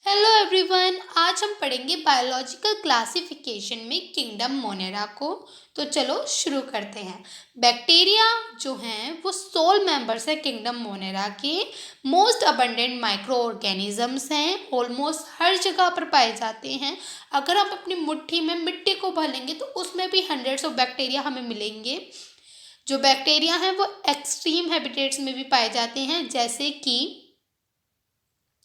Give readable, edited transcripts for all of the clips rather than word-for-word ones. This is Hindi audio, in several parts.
हेलो एवरीवन, आज हम पढ़ेंगे बायोलॉजिकल क्लासिफिकेशन में किंगडम मोनेरा को। तो चलो शुरू करते हैं। बैक्टीरिया जो हैं वो 16 मेंबर्स हैं किंगडम मोनेरा के। मोस्ट अबंडेंट माइक्रो ऑर्गेनिजम्स हैं, ऑलमोस्ट हर जगह पर पाए जाते हैं। अगर हम अपनी मुट्ठी में मिट्टी को भरेंगे तो उसमें भी हंड्रेड्स ऑफ बैक्टीरिया हमें मिलेंगे। जो बैक्टीरिया हैं वो एक्सट्रीम हैबिटेट्स में भी पाए जाते हैं, जैसे कि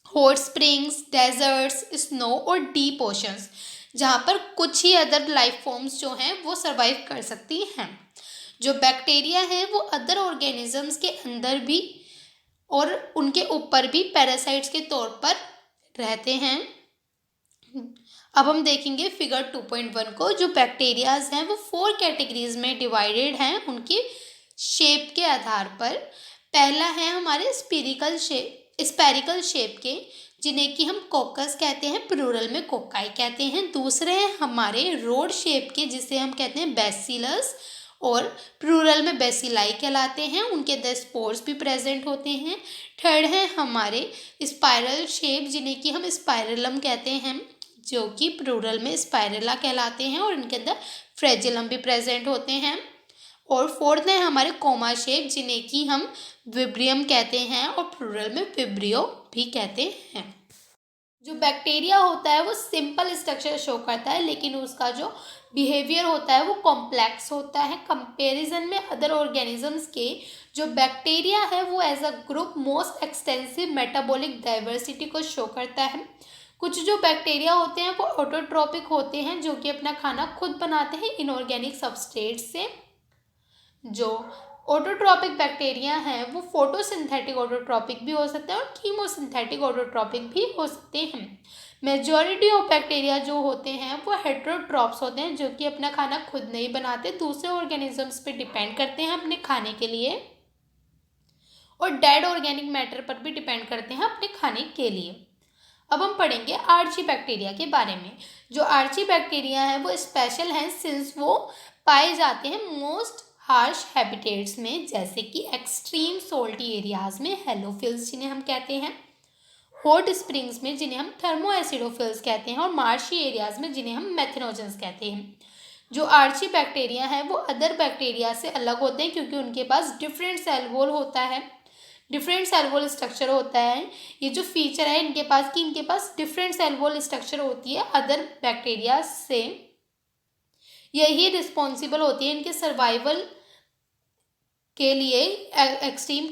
हॉट स्प्रिंग्स, डेजर्ट्स, स्नो और डीप ओशंस, जहाँ पर कुछ ही अदर लाइफ फॉर्म्स जो हैं वो सरवाइव कर सकती हैं। जो बैक्टीरिया हैं वो अदर ऑर्गेनिजम्स के अंदर भी और उनके ऊपर भी पैरासाइट्स के तौर पर रहते हैं। अब हम देखेंगे फिगर 2.1 को। जो बैक्टीरियाज हैं वो 4 कैटेगरीज में डिवाइडेड हैं उनकी शेप के आधार पर। पहला है हमारे स्पेरिकल शेप के, जिन्हें कि हम कोकस कहते हैं, प्लूरल में कोकाई कहते हैं। दूसरे हैं हमारे रोड शेप के, जिसे हम कहते हैं बैसिलस, और प्लूरल में बेसिलाई कहलाते हैं। उनके अंदर स्पोर्स भी प्रेजेंट होते हैं। थर्ड है हमारे स्पाइरल शेप, जिन्हें कि हम स्पाइरलम कहते हैं, जो कि प्लूरल में स्पाइरला कहलाते हैं, और इनके अंदर फ्रेजिलम भी प्रेजेंट होते हैं। और फोर्थ है हमारे कोमा शेप, जिन्हें कि हम विब्रियम कहते हैं और प्लूरल में विब्रियो भी कहते हैं। जो बैक्टीरिया होता है वो सिंपल स्ट्रक्चर शो करता है, लेकिन उसका जो बिहेवियर होता है वो कॉम्प्लेक्स होता है। कंपैरिजन में अदर ऑर्गेनिजम्स के, जो बैक्टीरिया है वो as a group most extensive metabolic diversity को शो करता है। कुछ जो बैक्टीरिया होते हैं वो ऑटोट्रोपिक होते हैं, जो कि अपना खाना खुद बनाते हैं इनऑर्गेनिक सबस्ट्रेट से। जो ऑटोट्रॉपिक बैक्टीरिया हैं वो फोटोसिंथेटिक ऑटोट्रॉपिक भी हो सकते हैं और कीमोसिंथेटिक ऑटोट्रॉपिक भी हो सकते हैं। मेजॉरिटी ऑफ बैक्टीरिया जो होते हैं वो हेट्रोट्रॉप्स होते हैं, जो कि अपना खाना खुद नहीं बनाते, दूसरे ऑर्गेनिजम्स पे डिपेंड करते हैं अपने खाने के लिए, और डेड ऑर्गेनिक मैटर पर भी डिपेंड करते हैं अपने खाने के लिए। अब हम पढ़ेंगे आर्ची बैक्टीरिया के बारे में। जो आर्ची बैक्टीरिया हैं वो स्पेशल हैं, सिंस वो पाए जाते हैं मोस्ट हार्श हैबिटेट्स में, जैसे कि एक्सट्रीम सोल्टी एरियाज में हेलोफिल्स जिन्हें हम कहते हैं, हॉट स्प्रिंग्स में जिन्हें हम थर्मो एसिडोफिल्स कहते हैं, और मार्शी एरियाज में जिन्हें हम मेथनोजेंस कहते हैं। जो आर्ची बैक्टीरिया हैं वो अदर बैक्टीरिया से अलग होते हैं, क्योंकि उनके पास डिफरेंट सेल वॉल होता है, डिफरेंट सेल वॉल स्ट्रक्चर होता है। ये जो फीचर है इनके पास कि इनके पास डिफरेंट सेल वॉल स्ट्रक्चर होती है अदर बैक्टीरिया से, यही रिस्पॉन्सिबल होती है इनके सर्वाइवल के लिए एक्सट्रीम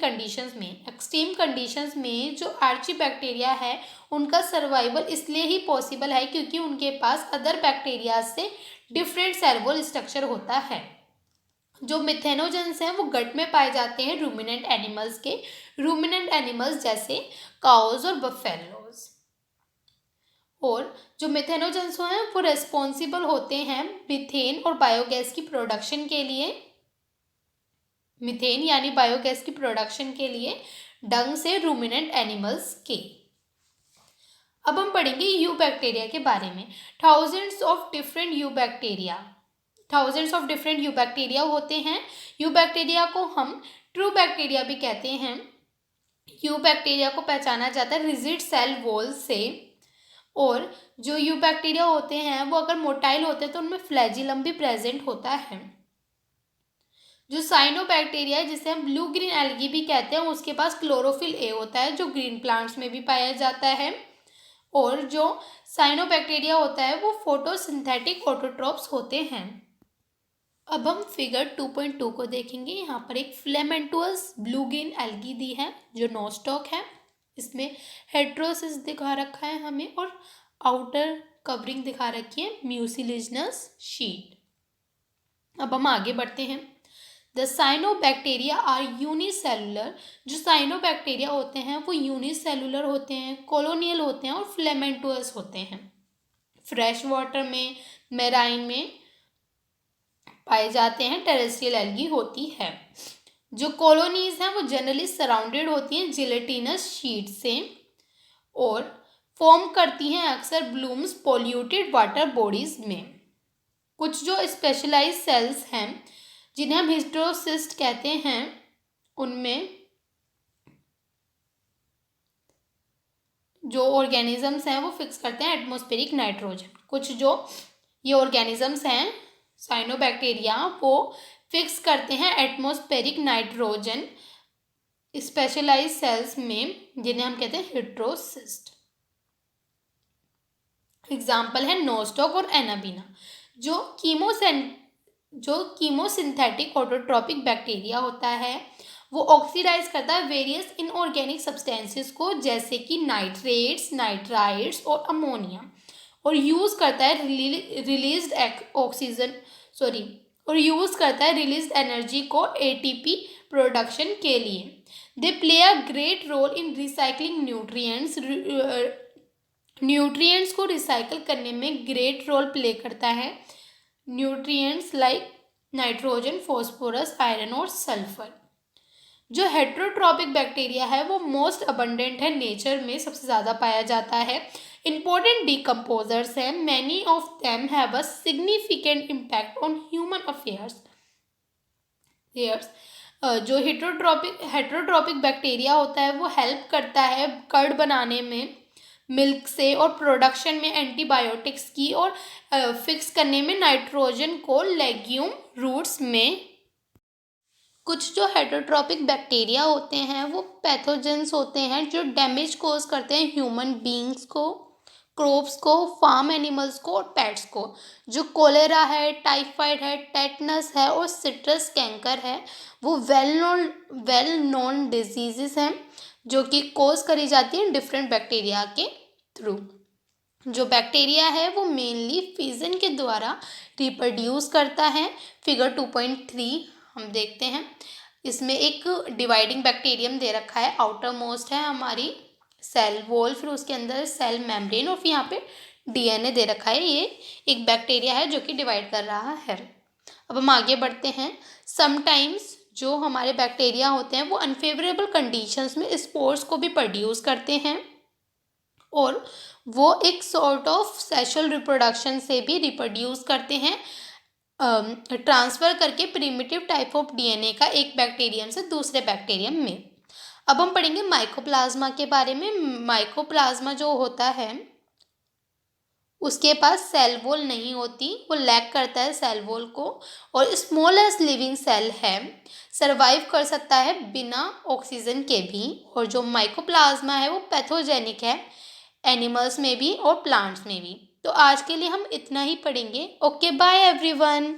कंडीशंस में जो आर्ची बैक्टीरिया है उनका सर्वाइवल इसलिए ही पॉसिबल है क्योंकि उनके पास अदर बैक्टीरिया से डिफरेंट सेल वॉल स्ट्रक्चर होता है। जो मिथेनोजेंस हैं वो गट में पाए जाते हैं रूमिनेंट एनिमल्स के, रूमिनेंट एनिमल्स जैसे काउज और बफेलोज। और जो मिथेनोजेंस हैं वो रेस्पॉन्सिबल होते हैं मीथेन और बायोगैस की प्रोडक्शन के लिए, मीथेन यानी बायोगैस की प्रोडक्शन के लिए डंग से रूमिनेंट एनिमल्स के। अब हम पढ़ेंगे यू बैक्टीरिया के बारे में। Thousands of different you bacteria होते हैं। यू बैक्टीरिया को हम ट्रू बैक्टीरिया भी कहते हैं। यू बैक्टीरिया को पहचाना जाता है रिजिड सेल वॉल से। और जो यू बैक्टीरिया होते हैं वो अगर मोटाइल होते हैं तो उनमें फ्लैजिलम भी प्रेजेंट होता है। जो साइनोबैक्टीरिया है, जिसे हम ब्लू ग्रीन एल्गी भी कहते हैं, उसके पास क्लोरोफिल ए होता है, जो ग्रीन प्लांट्स में भी पाया जाता है। और जो साइनोबैक्टीरिया होता है वो फोटोसिंथेटिक ऑटोट्रोप्स होते हैं। अब हम फिगर 2.2 को देखेंगे। यहाँ पर एक फिलामेंटोस ब्लू ग्रीन एल्गी दी है जो नोस्टॉक है। इसमें हेट्रोसिस दिखा रखा है हमें, और आउटर कवरिंग दिखा रखी है म्यूसिलिजिनस शीट। अब हम आगे बढ़ते हैं। The cyanobacteria are unicellular. जो साइनोबैक्टीरिया होते हैं वो यूनिसेलुलर होते हैं, कॉलोनियल होते हैं और फिलामेंटोस होते हैं। फ्रेश वाटर में, मेराइन में पाए जाते हैं। टेरेस्ट्रियल एल्गी होती है। जो कॉलोनीज हैं वो जनरली सराउंडेड होती हैं जिलेटिनस शीट से, और फॉर्म करती हैं अक्सर ब्लूम्स पोल्यूटेड वाटर बॉडीज में। कुछ जो स्पेशलाइज सेल्स हैं जिन्हें हम हिस्टोसिस्ट कहते हैं, उनमें जो ऑर्गेनिजम्स हैं वो फिक्स करते हैं एटमॉस्फेरिक नाइट्रोजन। कुछ जो ये ऑर्गेनिजम्स हैं साइनोबैक्टीरिया वो फिक्स करते हैं एटमॉस्फेरिक नाइट्रोजन स्पेशलाइज सेल्स में, जिन्हें हम कहते हैं हेट्रोसिस्ट। एग्जाम्पल है नोस्टॉक और एनाबीना। जो कीमोसिंथेटिक ऑटोट्रॉपिक बैक्टीरिया होता है वो ऑक्सीडाइज करता है वेरियस इनऑर्गेनिक सब्सटेंसेस को, जैसे कि नाइट्रेट्स, नाइट्राइड्स और अमोनिया, और यूज़ करता है रिलीज एनर्जी को एटीपी प्रोडक्शन के लिए। They play a great role in recycling nutrients को रिसाइकल करने में ग्रेट रोल प्ले करता है nutrients like nitrogen, phosphorus, iron और सल्फर। जो हेट्रोट्रॉपिक बैक्टीरिया है वो मोस्ट अबंडेंट है, नेचर में सबसे ज़्यादा पाया जाता है। इंपॉर्टेंट डिकम्पोजर्स हैं, many of them have a significant impact on human affairs. जो हेट्रोट्रॉपिक बैक्टीरिया होता है वो हेल्प करता है कर्ड बनाने में, मिल्क से, और प्रोडक्शन में एंटीबायोटिक्स की, और फिक्स करने में नाइट्रोजन को लेग्यूम रूट्स में। कुछ जो हेट्रोट्रॉपिक बैक्टीरिया होते हैं वो पैथोजेंस होते हैं जो डैमेज कॉज करते हैं ह्यूमन बींग्स को, क्रॉप्स को, फार्म एनिमल्स को और पेट्स को। जो कोलेरा है, टाइफाइड है, टेटनस है और सिट्रस कैंकर है वो वेल नोन डिजीजेस हैं जो कि कॉज करी जाती हैं डिफरेंट बैक्टीरिया के थ्रू। जो बैक्टीरिया है वो मेनली फिजन के द्वारा रिप्रोड्यूस करता है। फिगर 2.3 हम देखते हैं, इसमें एक डिवाइडिंग बैक्टीरियम दे रखा है, आउटर मोस्ट है हमारी सेल वॉल, फिर उसके अंदर सेल मेम्ब्रेन और फिर यहाँ पे डीएनए दे रखा है। ये एक बैक्टीरिया है जो कि डिवाइड कर रहा है। अब हम आगे बढ़ते हैं। समटाइम्स जो हमारे बैक्टीरिया होते हैं वो अनफेवरेबल कंडीशंस में स्पोर्स को भी प्रोड्यूस करते हैं, और वो एक सॉर्ट ऑफ सेक्सुअल रिप्रोडक्शन से भी रिप्रोड्यूस करते हैं, ट्रांसफ़र करके प्रिमिटिव टाइप ऑफ डीएनए का एक बैक्टीरियम से दूसरे बैक्टीरियम में। अब हम पढ़ेंगे माइकोप्लाज्मा के बारे में। माइकोप्लाज्मा जो होता है उसके पास सेल वॉल नहीं होती, वो लैक करता है सेल वॉल को, और स्मॉलेस्ट लिविंग सेल है, सरवाइव कर सकता है बिना ऑक्सीजन के भी। और जो माइकोप्लाज्मा है वो पैथोजेनिक है एनिमल्स में भी और प्लांट्स में भी। तो आज के लिए हम इतना ही पढ़ेंगे। Okay, bye everyone.